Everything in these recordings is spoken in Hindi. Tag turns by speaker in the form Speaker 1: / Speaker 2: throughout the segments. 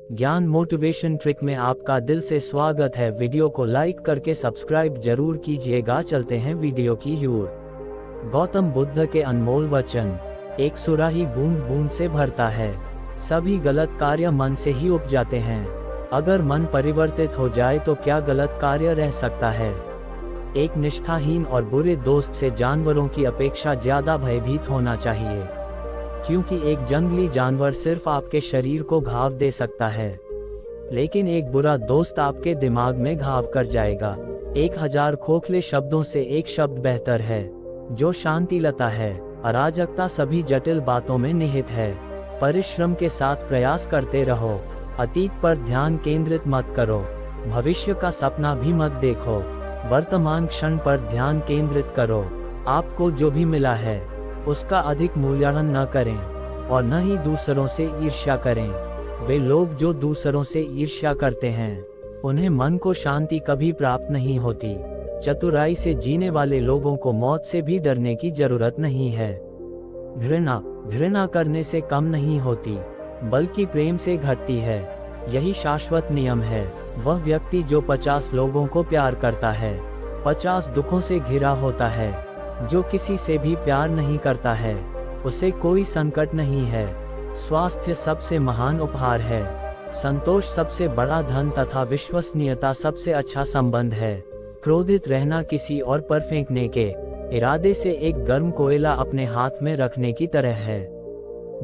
Speaker 1: ज्ञान मोटिवेशन ट्रिक में आपका दिल से स्वागत है। वीडियो को लाइक करके सब्सक्राइब जरूर कीजिएगा। चलते हैं वीडियो की ओर। गौतम बुद्ध के अनमोल वचन। एक सुराही बूंद बूंद से भरता है। सभी गलत कार्य मन से ही उपजाते हैं। अगर मन परिवर्तित हो जाए तो क्या गलत कार्य रह सकता है। एक निष्ठाहीन और बुरे दोस्त से जानवरों की अपेक्षा ज्यादा भयभीत होना चाहिए, क्योंकि एक जंगली जानवर सिर्फ आपके शरीर को घाव दे सकता है, लेकिन एक बुरा दोस्त आपके दिमाग में घाव कर जाएगा। 1000 खोखले शब्दों से एक शब्द बेहतर है, जो शांतिलता है। अराजकता सभी जटिल बातों में निहित है। परिश्रम के साथ प्रयास करते रहो। अतीत पर ध्यान केंद्रित मत करो। भविष्य का सपना भी मत देखो। वर्तमान क्षण पर ध्यान केंद्रित करो। आपको जो भी मिला है उसका अधिक मूल्यांकन न करें और न ही दूसरों से ईर्ष्या करें। वे लोग जो दूसरों से ईर्ष्या करते हैं उन्हें मन को शांति कभी प्राप्त नहीं होती। चतुराई से जीने वाले लोगों को मौत से भी डरने की जरूरत नहीं है। घृणा करने से कम नहीं होती, बल्कि प्रेम से घटती है। यही शाश्वत नियम है। वह व्यक्ति जो 50 लोगों को प्यार करता है 50 दुखों से घिरा होता है। जो किसी से भी प्यार नहीं करता है उसे कोई संकट नहीं है। स्वास्थ्य सबसे महान उपहार है। संतोष सबसे बड़ा धन तथा विश्वसनीयता सबसे अच्छा संबंध है। क्रोधित रहना किसी और पर फेंकने के इरादे से एक गर्म कोयला अपने हाथ में रखने की तरह है,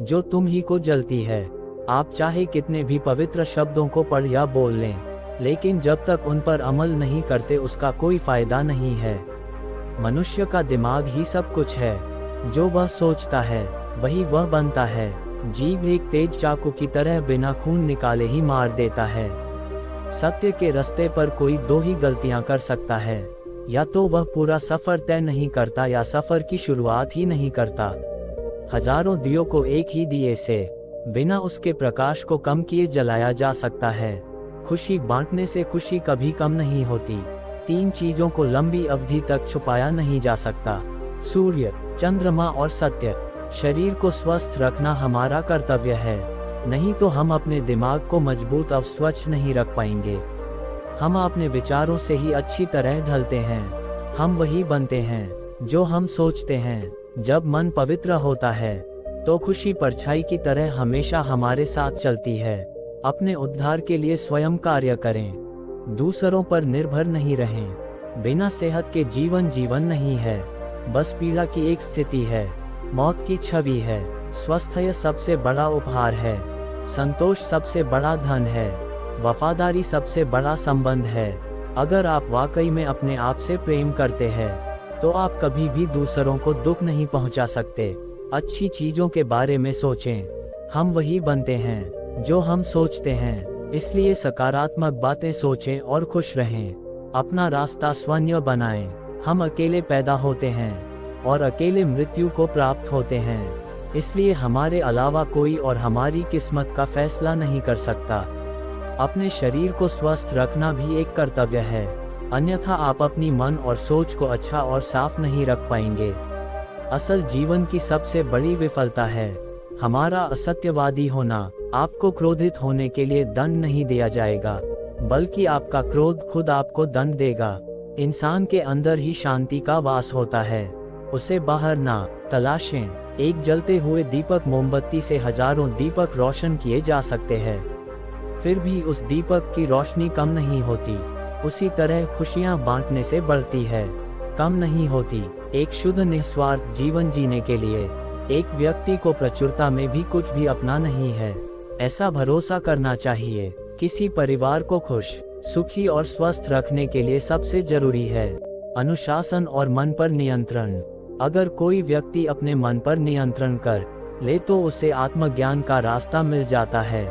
Speaker 1: जो तुम ही को जलती है। आप चाहे कितने भी पवित्र शब्दों को पढ़ या बोल लें, लेकिन जब तक उन पर अमल नहीं करते उसका कोई फायदा नहीं है। मनुष्य का दिमाग ही सब कुछ है। जो वह सोचता है वही वह बनता है। जीभ एक तेज चाकू की तरह बिना खून निकाले ही मार देता है। सत्य के रास्ते पर कोई दो ही गलतियां कर सकता है, या तो वह पूरा सफर तय नहीं करता या सफर की शुरुआत ही नहीं करता। हजारों दियों को एक ही दिए से बिना उसके प्रकाश को कम किए जलाया जा सकता है। खुशी बांटने से खुशी कभी कम नहीं होती। 3 चीजों को लंबी अवधि तक छुपाया नहीं जा सकता: सूर्य, चंद्रमा और सत्य। शरीर को स्वस्थ रखना हमारा कर्तव्य है, नहीं तो हम अपने दिमाग को मजबूत और स्वच्छ नहीं रख पाएंगे। हम अपने विचारों से ही अच्छी तरह ढलते हैं। हम वही बनते हैं जो हम सोचते हैं। जब मन पवित्र होता है तो खुशी परछाई की तरह हमेशा हमारे साथ चलती है। अपने उद्धार के लिए स्वयं कार्य करें, दूसरों पर निर्भर नहीं रहें। बिना सेहत के जीवन नहीं है, बस पीड़ा की एक स्थिति है। मौत की छवि है। स्वास्थ्य सबसे बड़ा उपहार है। संतोष सबसे बड़ा धन है। वफादारी सबसे बड़ा संबंध है। अगर आप वाकई में अपने आप से प्रेम करते हैं तो आप कभी भी दूसरों को दुख नहीं पहुंचा सकते। अच्छी चीजों के बारे में सोचें। हम वही बनते हैं जो हम सोचते हैं, इसलिए सकारात्मक बातें सोचें और खुश रहें। अपना रास्ता स्वयं बनाएं। हम अकेले पैदा होते हैं और अकेले मृत्यु को प्राप्त होते हैं, इसलिए हमारे अलावा कोई और हमारी किस्मत का फैसला नहीं कर सकता। अपने शरीर को स्वस्थ रखना भी एक कर्तव्य है, अन्यथा आप अपनी मन और सोच को अच्छा और साफ नहीं रख पाएंगे। असल जीवन की सबसे बड़ी विफलता है हमारा असत्यवादी होना। आपको क्रोधित होने के लिए दंड नहीं दिया जाएगा, बल्कि आपका क्रोध खुद आपको दंड देगा। इंसान के अंदर ही शांति का वास होता है, उसे बाहर ना तलाशें। एक जलते हुए दीपक मोमबत्ती से हजारों दीपक रोशन किए जा सकते हैं, फिर भी उस दीपक की रोशनी कम नहीं होती। उसी तरह खुशियां बांटने से बढ़ती है, कम नहीं होती। एक शुद्ध निस्वार्थ जीवन जीने के लिए एक व्यक्ति को प्रचुरता में भी कुछ भी अपना नहीं है। ऐसा भरोसा करना चाहिए। किसी परिवार को खुश, सुखी और स्वस्थ रखने के लिए सबसे जरूरी है अनुशासन और मन पर नियंत्रण। अगर कोई व्यक्ति अपने मन पर नियंत्रण कर ले तो उसे आत्मज्ञान का रास्ता मिल जाता है।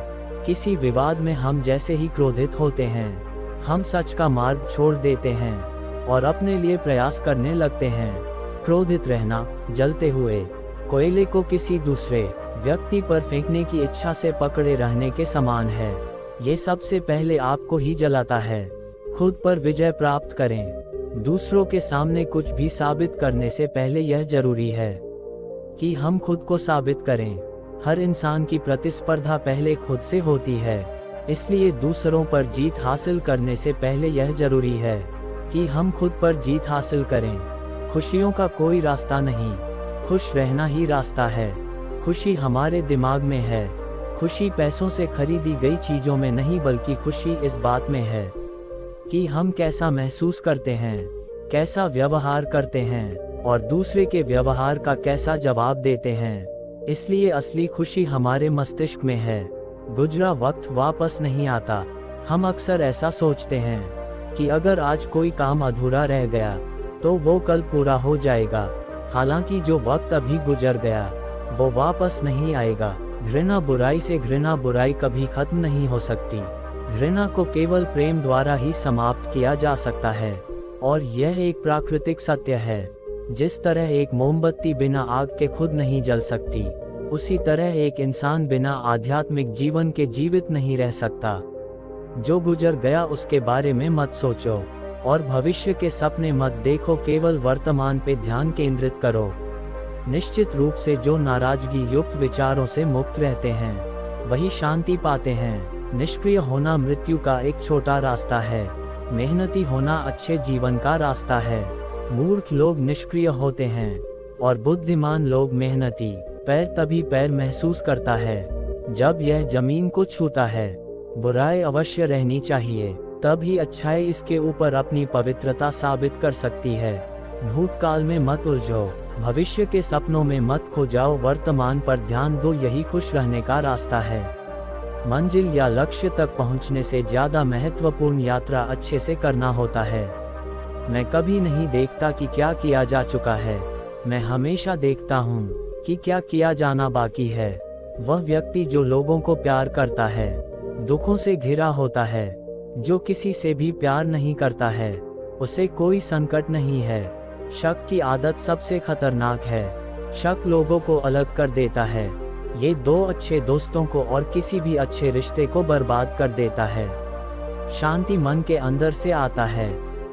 Speaker 1: किसी विवाद में हम जैसे ही क्रोधित होते हैं, हम सच का मार्ग छोड़ देते हैं और अपने लिए प्रयास करने लगते हैं। क्रोधित रहना जलते हुए कोयले को किसी दूसरे व्यक्ति पर फेंकने की इच्छा से पकड़े रहने के समान है। ये सबसे पहले आपको ही जलाता है। खुद पर विजय प्राप्त करें। दूसरों के सामने कुछ भी साबित करने से पहले यह जरूरी है कि हम खुद को साबित करें। हर इंसान की प्रतिस्पर्धा पहले खुद से होती है। इसलिए दूसरों पर जीत हासिल करने से पहले यह जरूरी है कि हम खुद पर जीत हासिल करें। खुशियों का कोई रास्ता नहीं, खुश रहना ही रास्ता है। खुशी हमारे दिमाग में है। खुशी पैसों से खरीदी गई चीजों में नहीं, बल्कि खुशी इस बात में है कि हम कैसा महसूस करते हैं, कैसा व्यवहार करते हैं और दूसरे के व्यवहार का कैसा जवाब देते हैं। इसलिए असली खुशी हमारे मस्तिष्क में है। गुजरा वक्त वापस नहीं आता। हम अक्सर ऐसा सोचते हैं कि अगर आज कोई काम अधूरा रह गया तो वो कल पूरा हो जाएगा। हालांकि जो वक्त अभी गुजर गया वो वापस नहीं आएगा। घृणा बुराई से, घृणा बुराई कभी खत्म नहीं हो सकती। घृणा को केवल प्रेम द्वारा ही समाप्त किया जा सकता है और यह एक प्राकृतिक सत्य है। जिस तरह एक मोमबत्ती बिना आग के खुद नहीं जल सकती, उसी तरह एक इंसान बिना आध्यात्मिक जीवन के जीवित नहीं रह सकता। जो गुजर गया उसके बारे में मत सोचो और भविष्य के सपने मत देखो, केवल वर्तमान पे ध्यान केंद्रित करो। निश्चित रूप से जो नाराजगी युक्त विचारों से मुक्त रहते हैं वही शांति पाते हैं। निष्क्रिय होना मृत्यु का एक छोटा रास्ता है, मेहनती होना अच्छे जीवन का रास्ता है। मूर्ख लोग निष्क्रिय होते हैं और बुद्धिमान लोग मेहनती। पैर तभी पैर महसूस करता है जब यह जमीन को छूता है। बुराई अवश्य रहनी चाहिए, तभी अच्छाई इसके ऊपर अपनी पवित्रता साबित कर सकती है। भूतकाल में मत उलझो, भविष्य के सपनों में मत खो जाओ, वर्तमान पर ध्यान दो, यही खुश रहने का रास्ता है। मंजिल या लक्ष्य तक पहुंचने से ज्यादा महत्वपूर्ण यात्रा अच्छे से करना होता है। मैं कभी नहीं देखता कि क्या किया जा चुका है, मैं हमेशा देखता हूँ कि क्या किया जाना बाकी है। वह व्यक्ति जो लोगों को प्यार करता है दुखों से घिरा होता है। जो किसी से भी प्यार नहीं करता है उसे कोई संकट नहीं है। शक की आदत सबसे खतरनाक है। शक लोगों को अलग कर देता है। ये दो अच्छे दोस्तों को और किसी भी अच्छे रिश्ते को बर्बाद कर देता है। शांति मन के अंदर से आता है,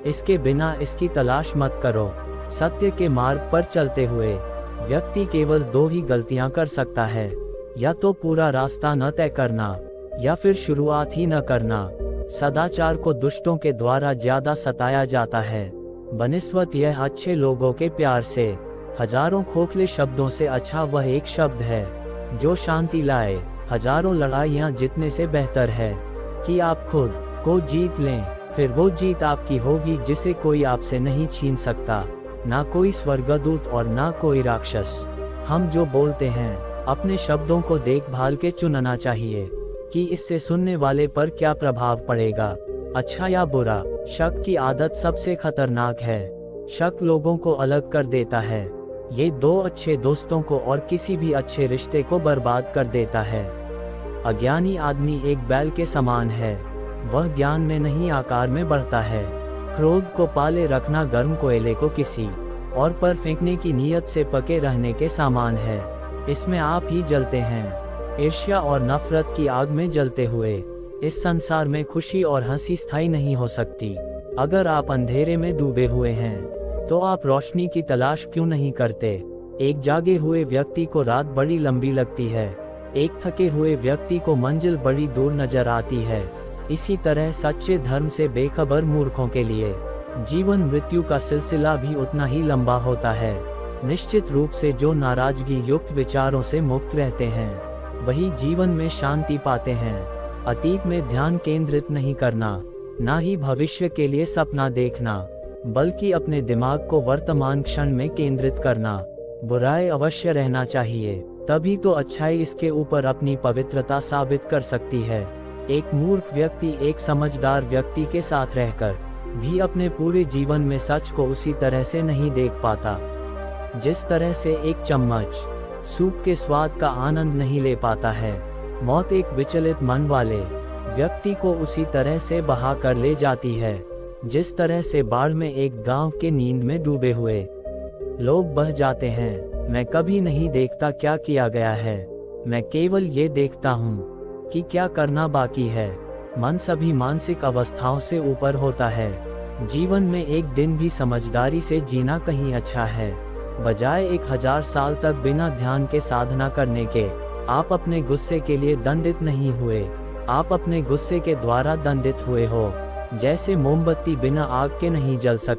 Speaker 1: इसके बिना इसकी तलाश मत करो। सत्य के मार्ग पर चलते हुए व्यक्ति केवल दो ही गलतियां कर सकता है, या तो पूरा रास्ता न तय करना या फिर शुरुआत ही न करना। सदाचार को दुष्टों के द्वारा ज्यादा सताया जाता है बनिस्बत यह अच्छे लोगों के प्यार से। हजारों खोखले शब्दों से अच्छा वह एक शब्द है जो शांति लाए। हजारों लड़ाइयाँ जीतने से बेहतर है कि आप खुद को जीत लें, फिर वो जीत आपकी होगी जिसे कोई आपसे नहीं छीन सकता, ना कोई स्वर्गदूत और ना कोई राक्षस। हम जो बोलते हैं अपने शब्दों को देखभाल के चुनना चाहिए कि इससे सुनने वाले पर क्या प्रभाव पड़ेगा, अच्छा या बुरा। शक की आदत सबसे खतरनाक है। शक लोगों को अलग कर देता है। ये दो अच्छे दोस्तों को और किसी भी अच्छे रिश्ते को बर्बाद कर देता है। अज्ञानी आदमी एक बैल के समान है, वह ज्ञान में नहीं आकार में बढ़ता है। क्रोध को पाले रखना गर्म कोयले को किसी और पर फेंकने की नीयत से पके रहने के समान है। इसमें आप ही जलते हैं। ईर्ष्या और नफरत की आग में जलते हुए इस संसार में खुशी और हंसी स्थायी नहीं हो सकती। अगर आप अंधेरे में डूबे हुए हैं तो आप रोशनी की तलाश क्यों नहीं करते। एक जागे हुए व्यक्ति को रात बड़ी लंबी लगती है, एक थके हुए व्यक्ति को मंजिल बड़ी दूर नजर आती है। इसी तरह सच्चे धर्म से बेखबर मूर्खों के लिए जीवन मृत्यु का सिलसिला भी उतना ही लंबा होता है। निश्चित रूप से जो नाराजगी युक्त विचारों से मुक्त रहते हैं वही जीवन में शांति पाते हैं। अतीत में ध्यान केंद्रित नहीं करना, ना ही भविष्य के लिए सपना देखना, बल्कि अपने दिमाग को वर्तमान क्षण में केंद्रित करना। बुराई अवश्य रहना चाहिए, तभी तो अच्छाई इसके ऊपर अपनी पवित्रता साबित कर सकती है। एक मूर्ख व्यक्ति एक समझदार व्यक्ति के साथ रहकर भी अपने पूरे जीवन में सच को उसी तरह से नहीं देख पाता जिस तरह से एक चम्मच सूप के स्वाद का आनंद नहीं ले पाता है। मौत एक विचलित मन वाले व्यक्ति को उसी तरह से बहा कर ले जाती है जिस तरह से बाढ़ में एक गांव के नींद में डूबे हुए लोग बह जाते हैं। मैं कभी नहीं देखता क्या किया गया है, मैं केवल ये देखता हूँ कि क्या करना बाकी है। मन सभी मानसिक अवस्थाओं से ऊपर होता है। जीवन में एक दिन भी समझदारी से जीना कहीं अच्छा है, बजाय 1000 साल तक बिना ध्यान के साधना करने के। आप अपने गुस्से के लिए दंडित नहीं हुए, आप अपने गुस्से के द्वारा दंडित हुए हो। जैसे मोमबत्ती बिना आग के नहीं जल सकती।